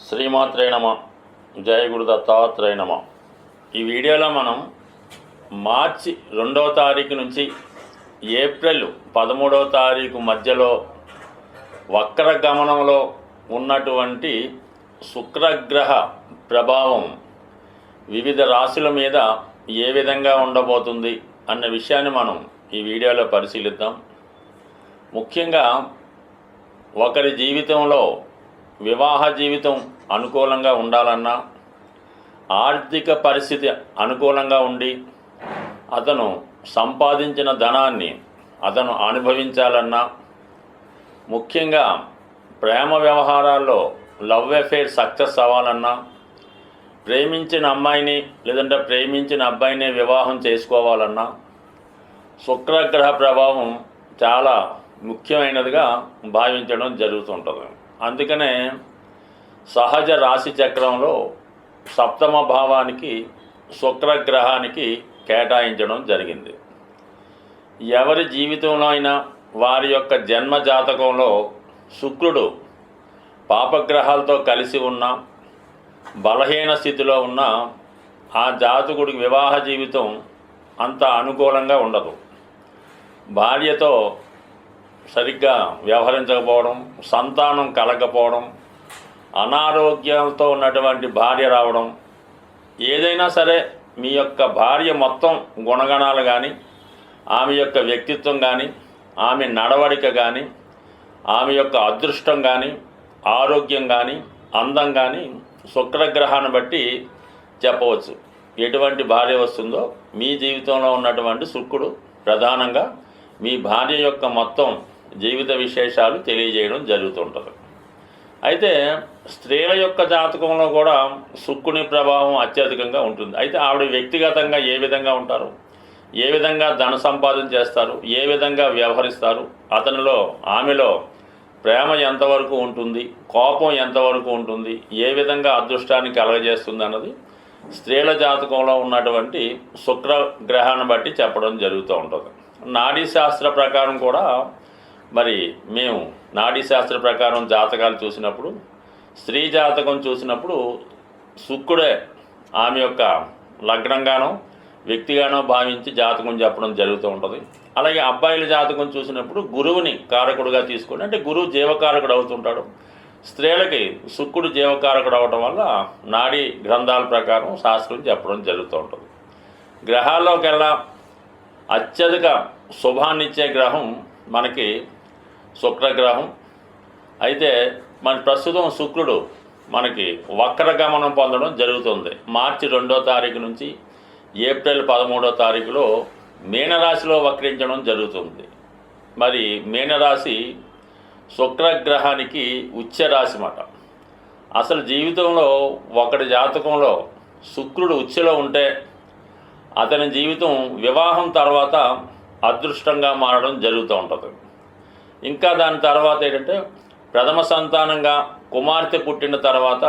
శ్రీమాత్రే నమ. జయ గురు దత్తాత్రేయ నమ. ఈ వీడియోలో మనం మార్చి 2వ తారీఖు నుంచి ఏప్రిల్ 13వ తారీఖు మధ్యలో వక్ర గమనంలో ఉన్నటువంటి శుక్రగ్రహ ప్రభావం వివిధ రాశుల మీద ఏ విధంగా ఉండబోతుంది అన్న విషయాన్ని మనం ఈ వీడియోలో పరిశీలిద్దాం. ముఖ్యంగా ఒకరి జీవితంలో వివాహ జీవితం అనుకూలంగా ఉండాలన్నా, ఆర్థిక పరిస్థితి అనుకూలంగా ఉండి అతను సంపాదించిన ధనాన్ని అతను అనుభవించాలన్నా, ముఖ్యంగా ప్రేమ వ్యవహారాల్లో లవ్ అఫేర్ సక్సెస్ అవ్వాలన్నా, ప్రేమించిన అమ్మాయిని లేదంటే ప్రేమించిన అబ్బాయిని వివాహం చేసుకోవాలన్నా శుక్రగ్రహ ప్రభావం చాలా ముఖ్యమైనదిగా భావించడం జరుగుతుంటుంది. అందుకనే సహజ రాశి చక్రంలో 7వ భావానికి శుక్రగ్రహానికి కేటాయించడం జరిగింది. ఎవరి జీవితంలో అయినా వారి యొక్క జన్మ జాతకంలో శుక్రుడు పాపగ్రహాలతో కలిసి ఉన్న బలహీన స్థితిలో ఉన్న ఆ జాతకుడికి వివాహ జీవితం అంత అనుకూలంగా ఉండదు. భార్యతో సరిగ్గా వ్యవహరించకపోవడం, సంతానం కలగకపోవడం, అనారోగ్యాలతో ఉన్నటువంటి భార్య రావడం, ఏదైనా సరే మీ యొక్క భార్య మొత్తం గుణగణాలు కానీ, ఆమె యొక్క వ్యక్తిత్వం కానీ, ఆమె నడవడిక కానీ, ఆమె యొక్క అదృష్టం కానీ, ఆరోగ్యం కానీ, అందం కానీ శుక్రగ్రహాన్ని బట్టి చెప్పవచ్చు. ఎటువంటి భార్య వస్తుందో మీ జీవితంలో ఉన్నటువంటి శుక్రుడు ప్రధానంగా మీ భార్య యొక్క మొత్తం జీవిత విశేషాలు తెలియజేయడం జరుగుతుంటుంది. అయితే స్త్రీల యొక్క జాతకంలో కూడా శుక్రుని ప్రభావం అత్యధికంగా ఉంటుంది. అయితే ఆవిడ వ్యక్తిగతంగా ఏ విధంగా ఉంటారు, ఏ విధంగా ధన సంపాదన చేస్తారు, ఏ విధంగా వ్యవహరిస్తారు, అతనిలో ఆమెలో ప్రేమ ఎంతవరకు ఉంటుంది, కోపం ఎంతవరకు ఉంటుంది, ఏ విధంగా అదృష్టాన్ని కలగజేస్తుంది అన్నది స్త్రీల జాతకంలో ఉన్నటువంటి శుక్రగ్రహాన్ని బట్టి చెప్పడం జరుగుతూ ఉంటుంది. నాడీ శాస్త్ర ప్రకారం కూడా మరి మేము నాడీ శాస్త్ర ప్రకారం జాతకాలు చూసినప్పుడు, స్త్రీ జాతకం చూసినప్పుడు శుక్రుడే ఆమె యొక్క లగ్నంగానో వ్యక్తిగానో భావించి జాతకం చెప్పడం జరుగుతూ ఉంటుంది. అలాగే అబ్బాయిల జాతకం చూసినప్పుడు గురువుని కారకుడుగా తీసుకొని, అంటే గురువు జీవకారకుడు అవుతుంటాడు. స్త్రీలకి శుక్రుడు జీవకారకుడు అవడం వల్ల నాడీ గ్రంథాల ప్రకారం శాస్త్రం చెప్పడం జరుగుతూ ఉంటుంది. గ్రహాల్లోకెల్లా అత్యధిక శుభాన్నిచ్చే గ్రహం మనకి శుక్రగ్రహం. అయితే మన ప్రస్తుతం శుక్రుడు మనకి వక్రగమనం పొందడం జరుగుతుంది. మార్చి 2వ తారీఖు నుంచి ఏప్రిల్ 13వ తారీఖులో మీనరాశిలో వక్రించడం జరుగుతుంది. మరి మీనరాశి శుక్రగ్రహానికి ఉచ్చ రాశి మాట. అసలు జీవితంలో ఒకటి జాతకంలో శుక్రుడు ఉచ్చలో ఉంటే అతని జీవితం వివాహం తర్వాత అదృష్టంగా మారడం జరుగుతూ ఉంటుంది. ఇంకా దాని తర్వాత ఏంటంటే ప్రథమ సంతానంగా కుమార్తె పుట్టిన తర్వాత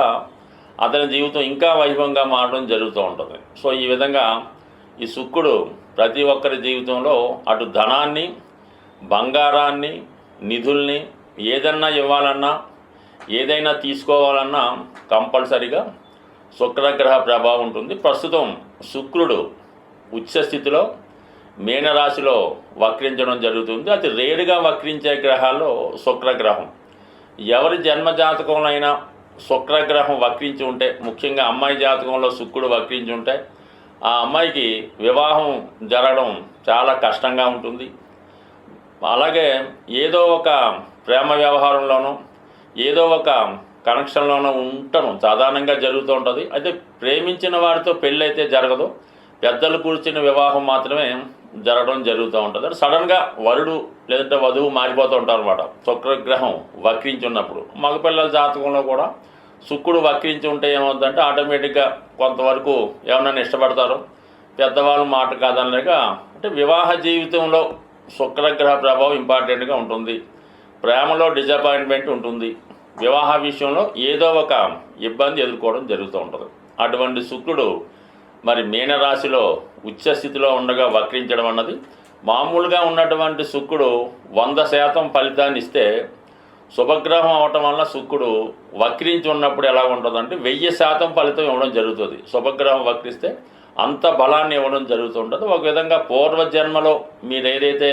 అతని జీవితం ఇంకా వైభవంగా మారడం జరుగుతూ ఉంటుంది. సో ఈ విధంగా ఈ శుక్రుడు ప్రతి ఒక్కరి జీవితంలో అటు ధనాన్ని, బంగారాన్ని, నిధుల్ని ఏదన్నా ఇవ్వాలన్నా, ఏదైనా తీసుకోవాలన్నా కంపల్సరిగా శుక్రగ్రహ ప్రభావం ఉంటుంది. ప్రస్తుతం శుక్రుడు ఉచ్చస్థితిలో మీనరాశిలో వక్రించడం జరుగుతుంది. అతి రేరుగా వక్రించే గ్రహాల్లో శుక్రగ్రహం. ఎవరి జన్మ జాతకంలో అయినా శుక్రగ్రహం వక్రించి ఉంటే, ముఖ్యంగా అమ్మాయి జాతకంలో శుక్రుడు వక్రించి ఉంటే ఆ అమ్మాయికి వివాహం జరగడం చాలా కష్టంగా ఉంటుంది. అలాగే ఏదో ఒక ప్రేమ వ్యవహారంలోనూ ఏదో ఒక కనెక్షన్లోనూ ఉండటం సాధారణంగా జరుగుతూ ఉంటుంది. అయితే ప్రేమించిన వారితో పెళ్ళి అయితే జరగదు, పెద్దలు కూర్చున్న వివాహం మాత్రమే జరగడం జరుగుతూ ఉంటుంది. అంటే సడన్గా వరుడు లేదంటే వధువు మారిపోతూ ఉంటారు అన్నమాట శుక్రగ్రహం వక్రించి ఉన్నప్పుడు. మగపిల్లల జాతకంలో కూడా శుక్రుడు వక్రించి ఉంటే ఏమవుతుందంటే ఆటోమేటిక్గా కొంతవరకు ఎవరైనా ఇష్టపడతారు, పెద్దవాళ్ళు మాట కాదనలేక. అంటే వివాహ జీవితంలో శుక్రగ్రహ ప్రభావం ఇంపార్టెంట్గా ఉంటుంది. ప్రేమలో డిసప్పాయింట్మెంట్ ఉంటుంది, వివాహ విషయంలో ఏదో ఒక ఇబ్బంది ఎదుర్కోవడం జరుగుతూ ఉంటుంది. అటువంటి శుక్రుడు మరి మీనరాశిలో ఉచ్చస్థితిలో ఉండగా వక్రించడం అన్నది మామూలుగా ఉన్నటువంటి శుక్రుడు 100% ఫలితాన్ని ఇస్తే శుభగ్రహం అవటం వల్ల శుక్రుడు వక్రించి ఉన్నప్పుడు ఎలా ఉంటుందంటే 1000% ఫలితం ఇవ్వడం జరుగుతుంది. శుభగ్రహం వక్రిస్తే అంత బలాన్ని ఇవ్వడం జరుగుతుంటుంది. ఒక విధంగా పూర్వజన్మలో మీరు ఏదైతే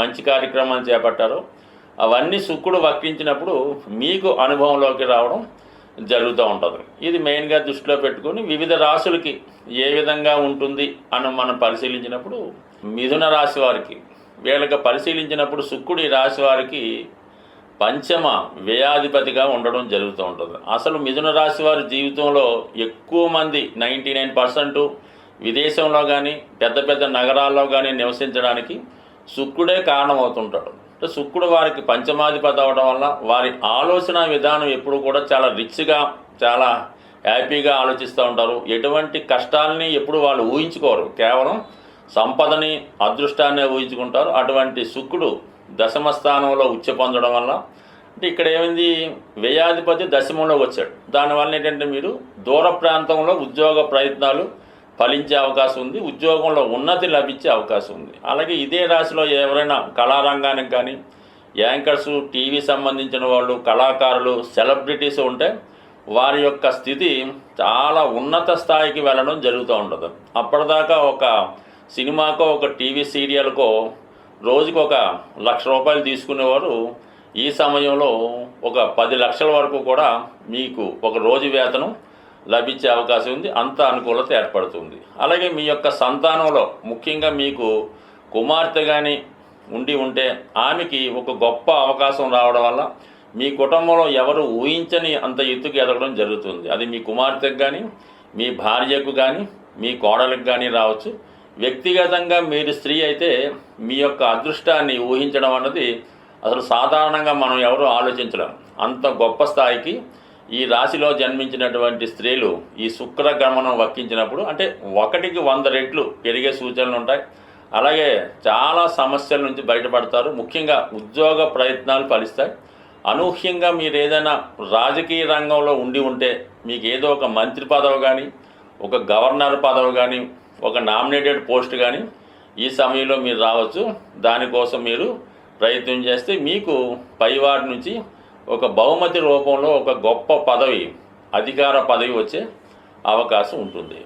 మంచి కార్యక్రమాలు చేపట్టారో అవన్నీ శుక్రుడు వక్రించినప్పుడు మీకు అనుభవంలోకి రావడం జరుగుతూ ఉంటుంది. ఇది మెయిన్గా దృష్టిలో పెట్టుకొని వివిధ రాశులకి ఏ విధంగా ఉంటుంది అని మనం పరిశీలించినప్పుడు మిథున రాశి వారికి వీళ్ళకి పరిశీలించినప్పుడు శుక్రుడు ఈ రాశి వారికి పంచమ వ్యయాధిపతిగా ఉండడం జరుగుతూ ఉంటుంది. అసలు మిథున రాశి వారి జీవితంలో ఎక్కువ మంది 99% విదేశంలో కానీ పెద్ద పెద్ద నగరాల్లో కానీ నివసించడానికి శుక్రుడే కారణమవుతుంటాడు. అంటే శుక్రుడు వారికి పంచమాధిపతి అవడం వల్ల వారి ఆలోచన విధానం ఎప్పుడు కూడా చాలా రిచ్గా చాలా హ్యాపీగా ఆలోచిస్తూ ఉంటారు. ఎటువంటి కష్టాలని ఎప్పుడు వాళ్ళు ఊహించుకోరు, కేవలం సంపదని అదృష్టాన్ని ఊహించుకుంటారు. అటువంటి శుక్రుడు దశమ స్థానంలో ఉచ్చ పొందడం వల్ల అంటే ఇక్కడ ఏమైంది, వ్యయాధిపతి దశమంలో వచ్చాడు. దానివల్ల ఏంటంటే మీరు దూర ప్రాంతంలో ఉద్యోగ ప్రయత్నాలు ఫలించే అవకాశం ఉంది, ఉద్యోగంలో ఉన్నతి లభించే అవకాశం ఉంది. అలాగే ఇదే రాశిలో ఎవరైనా కళారంగానికి కానీ యాంకర్సు, టీవీ సంబంధించిన వాళ్ళు, కళాకారులు, సెలబ్రిటీస్ ఉంటే వారి యొక్క స్థితి చాలా ఉన్నత స్థాయికి వెళ్ళడం జరుగుతూ ఉంటుంది. అప్పటిదాకా ఒక సినిమాకో ఒక టీవీ సీరియల్కో రోజుకి 1,00,000 రూపాయలు తీసుకునేవారు ఈ సమయంలో 10 లక్షల వరకు కూడా మీకు ఒక రోజు వేతనం లభించే అవకాశం ఉంది. అంత అనుకూలత ఏర్పడుతుంది. అలాగే మీ యొక్క సంతానంలో ముఖ్యంగా మీకు కుమార్తె కానీ ఉంటే ఆమెకి ఒక గొప్ప అవకాశం రావడం వల్ల మీ కుటుంబంలో ఎవరు ఊహించని అంత ఎత్తుకు ఎదగడం జరుగుతుంది. అది మీ కుమార్తెకు కానీ మీ భార్యకు కానీ మీ కోడలకు కానీ రావచ్చు. వ్యక్తిగతంగా మీరు స్త్రీ అయితే మీ యొక్క అదృష్టాన్ని ఊహించడం అన్నది అసలు సాధారణంగా మనం ఎవరు ఆలోచించలేం. అంత గొప్ప స్థాయికి ఈ రాశిలో జన్మించినటువంటి స్త్రీలు ఈ శుక్రగమనం వక్కించినప్పుడు అంటే 1కి 100 రెట్లు పెరిగే సూచనలు ఉంటాయి. అలాగే చాలా సమస్యల నుంచి బయటపడతారు. ముఖ్యంగా ఉద్యోగ ప్రయత్నాలు ఫలిస్తాయి. అనూహ్యంగా మీరు ఏదైనా రాజకీయ రంగంలో ఉంటే మీకు ఏదో ఒక మంత్రి పదవి కానీ ఒక గవర్నర్ పదవి కానీ ఒక నామినేటెడ్ పోస్ట్ కానీ ఈ సమయంలో మీరు రావచ్చు. దానికోసం మీరు ప్రయత్నం చేస్తే మీకు పైవాడి నుంచి ఒక బహుమతి రూపంలో ఒక గొప్ప పదవి, అధికార పదవి వచ్చే అవకాశం ఉంటుంది.